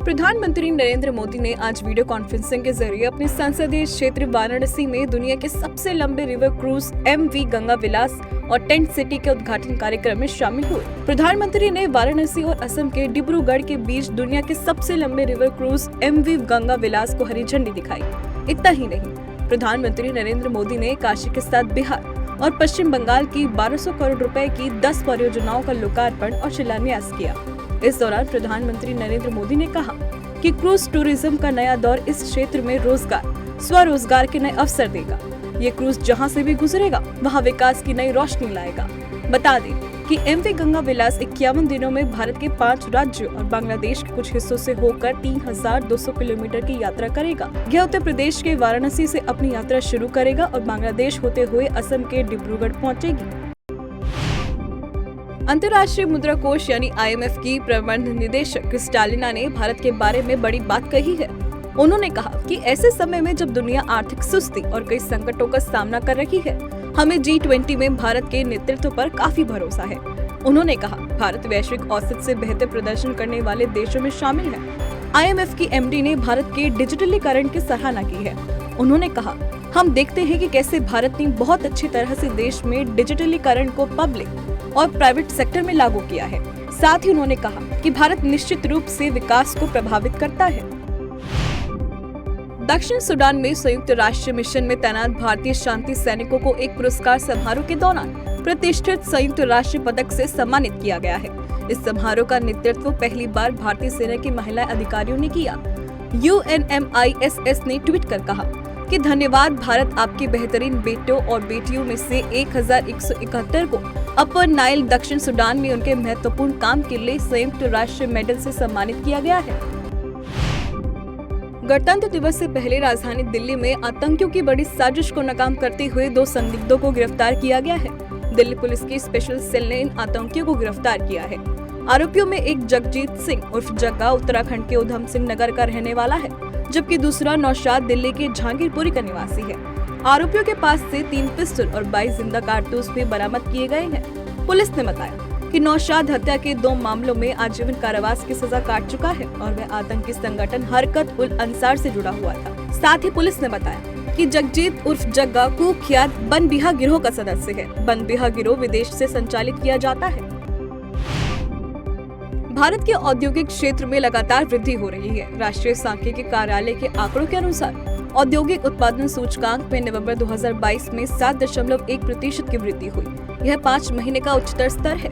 प्रधानमंत्री नरेंद्र मोदी ने आज वीडियो कॉन्फ्रेंसिंग के जरिए अपने संसदीय क्षेत्र वाराणसी में दुनिया के सबसे लंबे रिवर क्रूज MV गंगा विलास और टेंट सिटी के उद्घाटन कार्यक्रम में शामिल हुए। प्रधानमंत्री ने वाराणसी और असम के डिब्रूगढ़ के बीच दुनिया के सबसे लंबे रिवर क्रूज MV गंगा विलास को हरी झंडी दिखाई। इतना ही नहीं, प्रधानमंत्री नरेंद्र मोदी ने काशी के साथ बिहार और पश्चिम बंगाल की 1200 करोड़ रुपए की 10 परियोजनाओं का लोकार्पण और शिलान्यास किया। इस दौरान प्रधानमंत्री नरेंद्र मोदी ने कहा कि क्रूज टूरिज्म का नया दौर इस क्षेत्र में रोजगार, स्वरोजगार के नए अवसर देगा। ये क्रूज जहां से भी गुजरेगा वहां विकास की नई रोशनी लाएगा। बता दें कि MV गंगा विलास 51 दिनों में भारत के 5 राज्यों और बांग्लादेश के कुछ हिस्सों से होकर 3200 किलोमीटर की यात्रा करेगा। यह उत्तर प्रदेश के वाराणसी से अपनी यात्रा शुरू करेगा और बांग्लादेश होते हुए असम के डिब्रूगढ़ पहुंचेगी। अंतर्राष्ट्रीय मुद्रा कोष यानी IMF की प्रबंध निदेशक क्रिस्टालिना ने भारत के बारे में बड़ी बात कही है। उन्होंने कहा कि ऐसे समय में जब दुनिया आर्थिक सुस्ती और कई संकटों का सामना कर रही है, हमें G20 में भारत के नेतृत्व पर काफी भरोसा है। उन्होंने कहा, भारत वैश्विक औसत से बेहतर प्रदर्शन करने वाले देशों में शामिल है। IMF की MD ने भारत के डिजिटलीकरण की सराहना की है। उन्होंने कहा, हम देखते हैं कि कैसे भारत ने बहुत अच्छी तरह से देश में डिजिटलीकरण को पब्लिक और प्राइवेट सेक्टर में लागू किया है। साथ ही उन्होंने कहा कि भारत निश्चित रूप से विकास को प्रभावित करता है। दक्षिण सूडान में संयुक्त राष्ट्र मिशन में तैनात भारतीय शांति सैनिकों को एक पुरस्कार समारोह के दौरान प्रतिष्ठित संयुक्त राष्ट्र पदक से सम्मानित किया गया है। इस समारोह का नेतृत्व पहली बार भारतीय सेना की महिला अधिकारियों ने किया। UNMISS ने ट्वीट कर कहा कि धन्यवाद भारत, आपके बेहतरीन बेटों और बेटियों में से 1171 को अपर नाइल दक्षिण सूडान में उनके महत्वपूर्ण काम के लिए संयुक्त राष्ट्र मेडल से सम्मानित किया गया है। गणतंत्र दिवस से पहले राजधानी दिल्ली में आतंकियों की बड़ी साजिश को नाकाम करते हुए 2 संदिग्धों को गिरफ्तार किया गया है। दिल्ली पुलिस की स्पेशल सेल ने इन आतंकियों को गिरफ्तार किया है। आरोपियों में एक जगजीत सिंह उर्फ जग्गा उत्तराखंड के उधम सिंह नगर का रहने वाला है, जबकि दूसरा नौशाद दिल्ली के जहांगीरपुरी का निवासी है। आरोपियों के पास से 3 पिस्टल और 22 जिंदा कारतूस भी बरामद किए गए हैं। पुलिस ने बताया कि नौशाद हत्या के 2 मामलों में आजीवन कारावास की सजा काट चुका है और वह आतंकी संगठन हरकत उल अंसार से जुड़ा हुआ था। साथ ही पुलिस ने बताया कि जगजीत उर्फ जग्गा कुख्यात बनबिहा गिरोह का सदस्य है। बनबिहा गिरोह विदेश से संचालित किया जाता है। भारत के औद्योगिक क्षेत्र में लगातार वृद्धि हो रही है। राष्ट्रीय सांख्यिकी कार्यालय के आंकड़ों के अनुसार औद्योगिक उत्पादन सूचकांक में नवंबर 2022 में 7.1% की वृद्धि हुई। यह 5 महीने का उच्चतर स्तर है।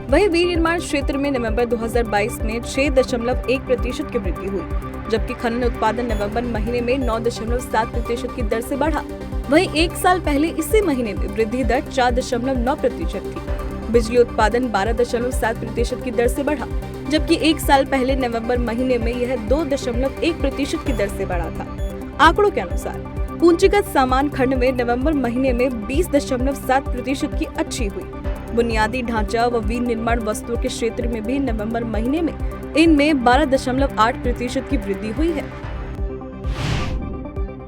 वहीं विनिर्माण क्षेत्र में नवंबर 2022 में 6.1% की वृद्धि हुई, जबकि खनन उत्पादन नवंबर महीने में 9.7% की दर से बढ़ा। वहीं एक साल पहले इसी महीने में वृद्धि दर 4.9% थी। बिजली उत्पादन 12.7% की दर से बढ़ा, जबकि एक साल पहले नवंबर महीने में यह 2.1% की दर से बढ़ा था। आंकड़ों के अनुसार पूंजीगत सामान खंड में नवंबर महीने में 20.7% की अच्छी हुई। बुनियादी ढांचा व विनिर्माण वस्तुओं के क्षेत्र में भी नवंबर महीने में इनमें 12.8% की वृद्धि हुई है।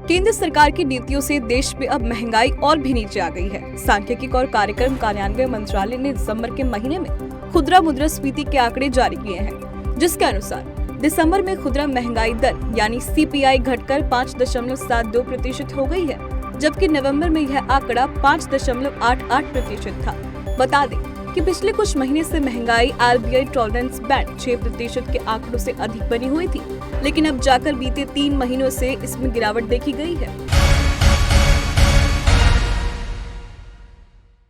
केंद्र सरकार की नीतियों से देश में अब महंगाई और भी नीचे आ गई है। सांख्यिकी और कार्यक्रम कार्यान्वयन मंत्रालय ने दिसंबर के महीने में खुदरा मुद्रास्फीति के आंकड़े जारी किए हैं, जिसके अनुसार दिसंबर में खुदरा महंगाई दर यानी CPI घटकर 5.72% हो गई है, जबकि नवंबर में यह आंकड़ा 5.88% था। बता दें कि पिछले कुछ महीने से महंगाई RBI टॉलरेंस बैंड 6% के आंकड़ों से अधिक बनी हुई थी, लेकिन अब जाकर बीते 3 महीनों से इसमें गिरावट देखी गई है।